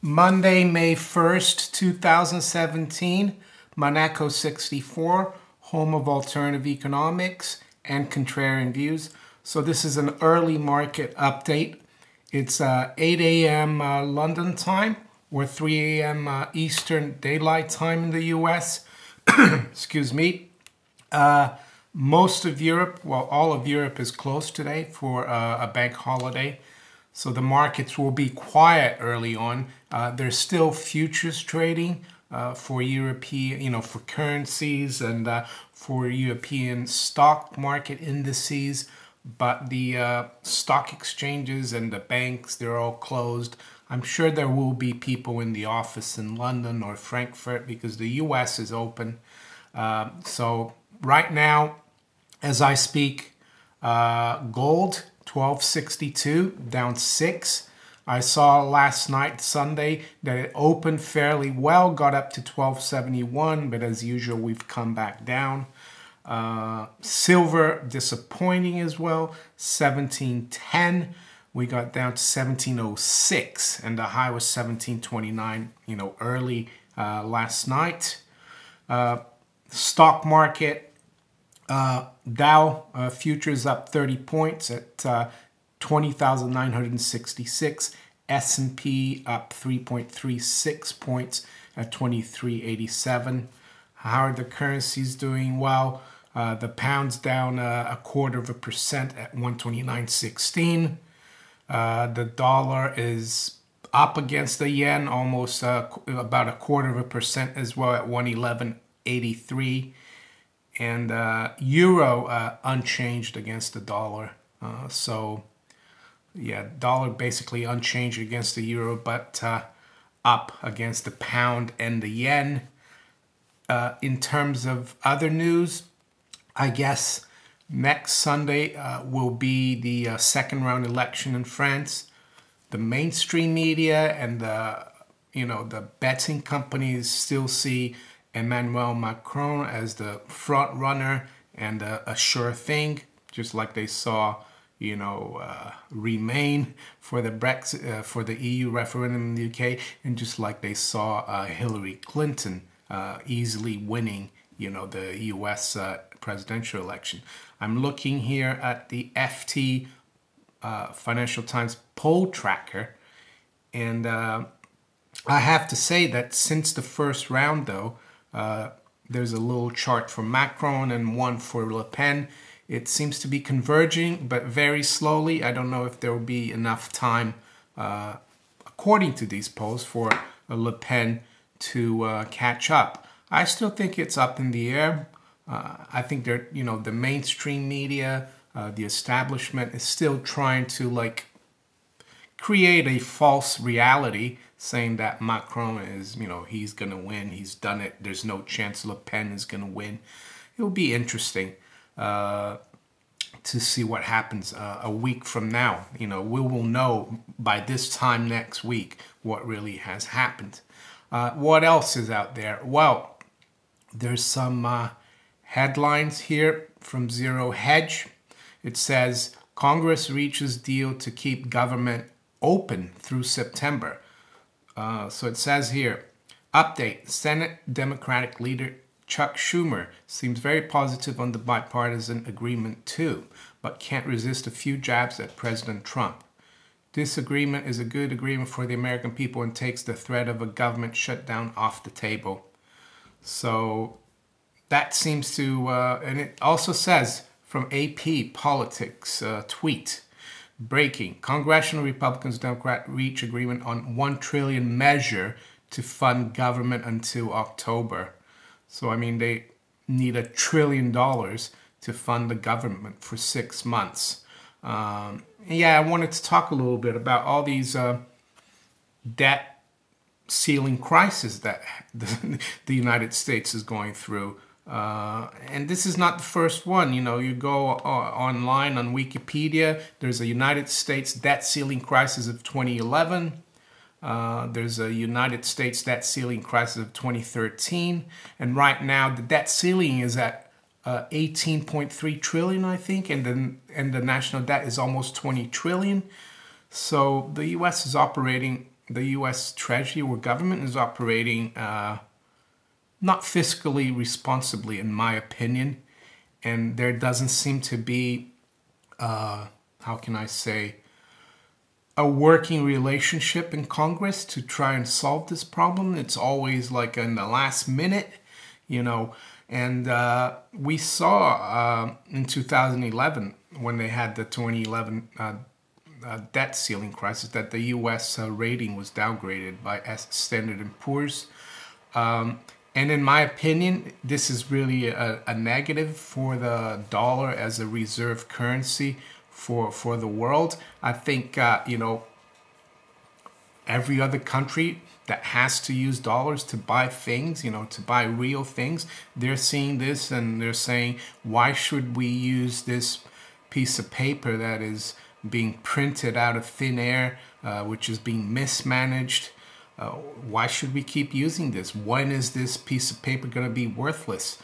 Monday, May 1st, 2017, Monaco 64, home of alternative economics and contrarian views. So this is an early market update. It's 8 a.m. London time or 3 a.m. Eastern Daylight Time in the US. Excuse me. Most of Europe, well, all of Europe is closed today for a bank holiday. So the markets will be quiet early on. There's still futures trading for European, for currencies and for European stock market indices. But the stock exchanges and the banks, they're all closed. I'm sure there will be people in the office in London or Frankfurt because the US is open. So right now, as I speak, gold, 1262, down 6. I saw last night, Sunday, that it opened fairly well, got up to 1271, but as usual, we've come back down. Silver, disappointing as well, 1710. We got down to 1706, and the high was 1729, early last night. Stock market, Dow futures up 30 points at 20,966. S&P up 3.36 points at 2387. How are the currencies doing? Well, the pound's down 0.25% at 129.16. The dollar is up against the yen, almost about 0.25% as well at 111.83. And euro unchanged against the dollar. So, yeah, dollar basically unchanged against the euro, but up against the pound and the yen. In terms of other news, I guess next Sunday will be the second round election in France. The mainstream media and the betting companies still see Emmanuel Macron as the front runner and a sure thing, just like they saw, Remain for the Brexit, for the EU referendum in the UK, and just like they saw Hillary Clinton easily winning, the US presidential election. I'm looking here at the FT Financial Times poll tracker, and I have to say that since the first round, though, there's a little chart for Macron and one for Le Pen. It seems to be converging, but very slowly. I don't know if there will be enough time, according to these polls, for Le Pen to catch up. I still think it's up in the air. I think the mainstream media, the establishment is still trying to create a false reality, saying that Macron is, he's going to win. He's done it. There's no chance Le Pen is going to win. It will be interesting to see what happens a week from now. We will know by this time next week what really has happened. What else is out there? Well, there's some headlines here from Zero Hedge. It says, Congress reaches deal to keep government open through September. So it says here, update, Senate Democratic leader Chuck Schumer seems very positive on the bipartisan agreement too, but can't resist a few jabs at President Trump. This agreement is a good agreement for the American people and takes the threat of a government shutdown off the table. So that seems to, and it also says from AP Politics tweet, breaking, Congressional Republicans, Democrats reach agreement on $1 trillion measure to fund government until October. So, they need $1 trillion to fund the government for 6 months. Yeah, I wanted to talk a little bit about all these debt ceiling crises that the United States is going through. And this is not the first one. You go online on Wikipedia, there's a United States debt ceiling crisis of 2011. There's a United States debt ceiling crisis of 2013. And right now, the debt ceiling is at 18.3 trillion, I think, and the national debt is almost 20 trillion. So the U.S. is operating the U.S. Treasury or government is operating not fiscally responsibly, in my opinion. And there doesn't seem to be, how can I say, a working relationship in Congress to try and solve this problem. It's always like in the last minute, you know. And we saw in 2011, when they had the 2011 debt ceiling crisis, that the U.S. Rating was downgraded by Standard & Poor's. And in my opinion, this is really a negative for the dollar as a reserve currency for the world. I think, you know, every other country that has to use dollars to buy things, you know, to buy real things, they're seeing this and they're saying, why should we use this piece of paper that is being printed out of thin air, which is being mismanaged? Why should we keep using this? When is this piece of paper going to be worthless?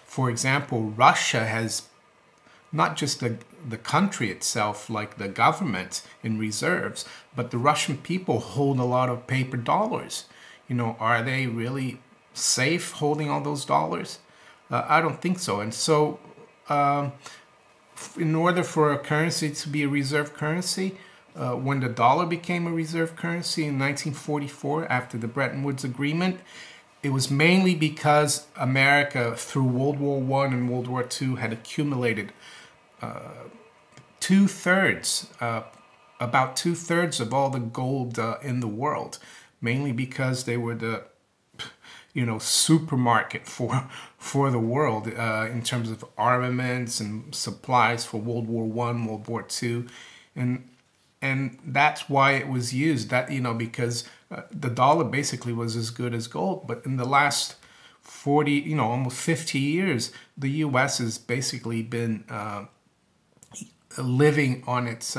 For example, Russia has not just the country itself, like the government in reserves, but the Russian people hold a lot of paper dollars. You know, are they really safe holding all those dollars? I don't think so. And so in order for a currency to be a reserve currency, when the dollar became a reserve currency in 1944 after the Bretton Woods Agreement, it was mainly because America, through World War I and World War II, had accumulated about two-thirds of all the gold in the world, mainly because they were the, you know, supermarket for the world in terms of armaments and supplies for World War I, World War II, and that's why it was used. That, you know, because the dollar basically was as good as gold. But in the last 40, you know, almost 50 years, the U.S. has basically been living on its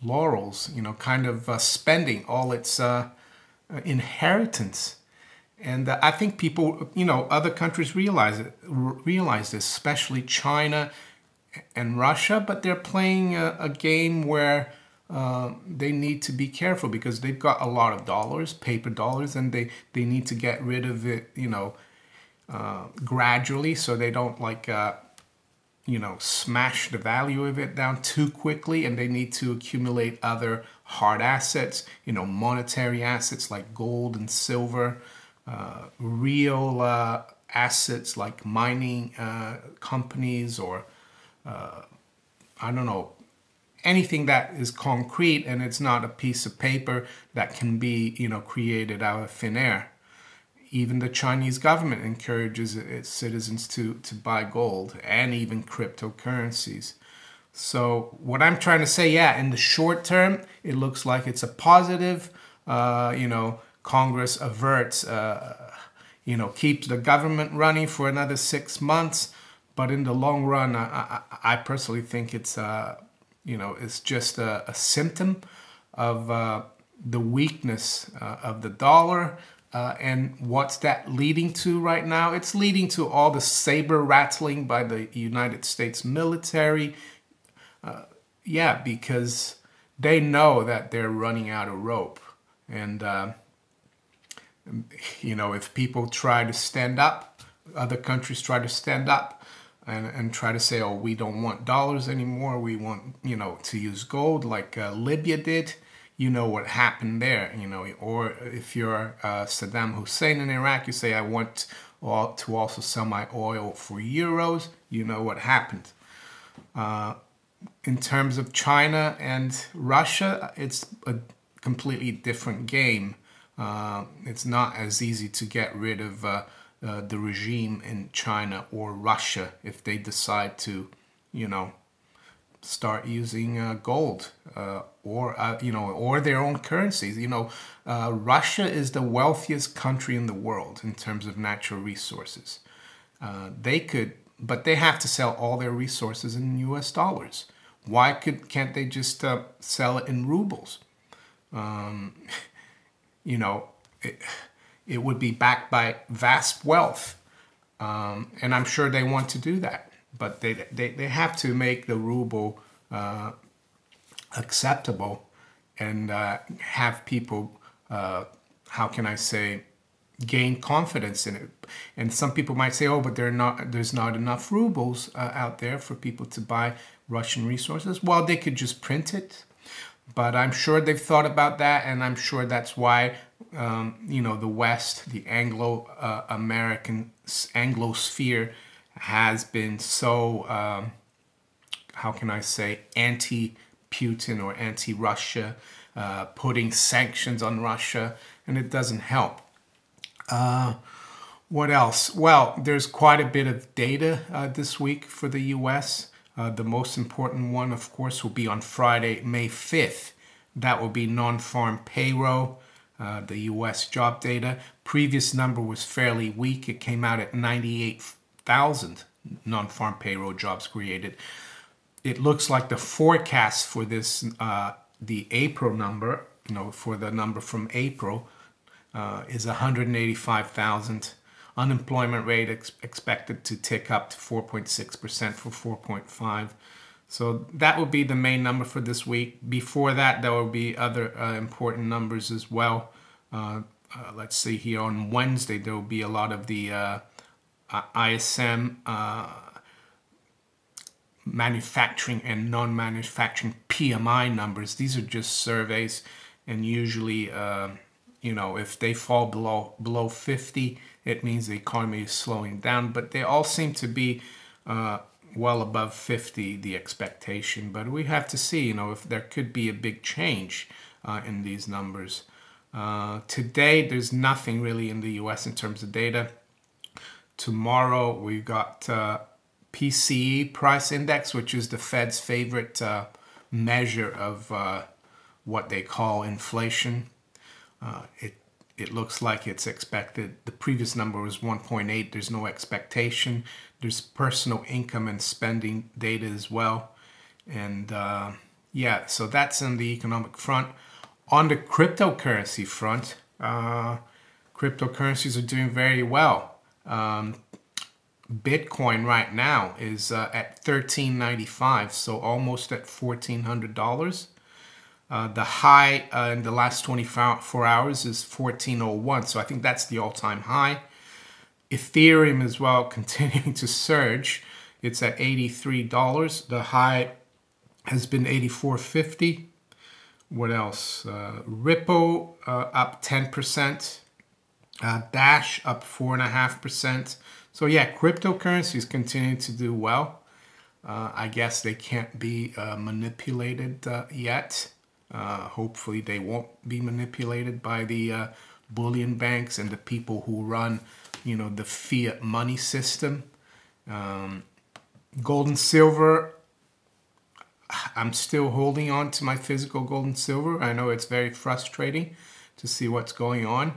laurels, you know, kind of spending all its inheritance. And I think people, you know, other countries realize this, especially China and Russia, but they're playing a game where they need to be careful because they've got a lot of dollars, paper dollars, and they need to get rid of it, you know, gradually, so they don't like, you know, smash the value of it down too quickly. And they need to accumulate other hard assets, you know, monetary assets like gold and silver, real assets like mining companies, or I don't know, anything that is concrete and it's not a piece of paper that can be, you know, created out of thin air. Even the Chinese government encourages its citizens to buy gold and even cryptocurrencies. So what I'm trying to say, yeah, in the short term, it looks like it's a positive. You know, Congress averts, you know, keeps the government running for another 6 months. But in the long run, I personally think it's, you know, it's just a symptom of the weakness of the dollar. And what's that leading to right now? It's leading to all the saber rattling by the United States military. Yeah, because they know that they're running out of rope. And, you know, if people try to stand up, other countries try to stand up and try to say, oh, we don't want dollars anymore. We want, you know, to use gold like Libya did. You know what happened there, you know. Or if you're Saddam Hussein in Iraq, you say, I want to also sell my oil for euros. You know what happened. In terms of China and Russia, it's a completely different game. It's not as easy to get rid of the regime in China or Russia if they decide to, you know, start using gold or you know, or their own currencies. You know, Russia is the wealthiest country in the world in terms of natural resources. They could, but they have to sell all their resources in US dollars. Why can't they just sell it in rubles? You know, it would be backed by vast wealth, and I'm sure they want to do that. But they have to make the ruble acceptable and have people, how can I say, gain confidence in it. And some people might say, oh, but there's not enough rubles out there for people to buy Russian resources. Well, they could just print it. But I'm sure they've thought about that, and I'm sure that's why, the West, the Anglo-American Anglosphere has been so, how can I say, anti-Putin or anti-Russia, putting sanctions on Russia, and it doesn't help. What else? Well, there's quite a bit of data this week for the U.S. The most important one, of course, will be on Friday, May 5th. That will be non-farm payroll, the U.S. job data. Previous number was fairly weak. It came out at 98,000 non-farm payroll jobs created. It looks like the forecast for this, the April number, for the number from April, is 185,000. Unemployment rate expected to tick up to 4.6% from 4.5%. So that will be the main number for this week. Before that, there will be other important numbers as well. Let's see here. On Wednesday, there will be a lot of the ISM manufacturing and non-manufacturing PMI numbers. These are just surveys, and usually, if they fall below 50, it means the economy is slowing down. But they all seem to be well above 50, the expectation. But we have to see, if there could be a big change in these numbers. Today, there's nothing really in the U.S. in terms of data. Tomorrow, we've got PCE price index, which is the Fed's favorite measure of what they call inflation. It looks like it's expected. The previous number was 1.8. There's no expectation. There's personal income and spending data as well. And yeah, so that's on the economic front. On the cryptocurrency front, cryptocurrencies are doing very well. Bitcoin right now is at $13.95, so almost at $1,400. The high in the last 24 hours is 1401, so I think that's the all-time high. Ethereum as well continuing to surge. It's at $83. The high has been $84.50. What else? Ripple up 10%. Dash up 4.5%. So yeah, cryptocurrencies continue to do well. I guess they can't be manipulated yet. Hopefully they won't be manipulated by the bullion banks and the people who run, the fiat money system. Gold and silver, I'm still holding on to my physical gold and silver. I know it's very frustrating to see what's going on,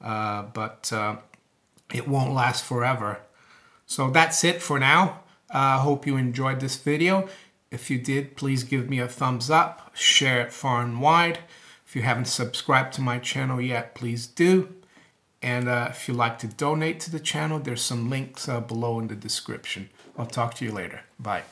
but it won't last forever. So that's it for now. I hope you enjoyed this video. If you did, please give me a thumbs up, share it far and wide. If you haven't subscribed to my channel yet, please do. And if you'd like to donate to the channel, there's some links below in the description. I'll talk to you later. Bye.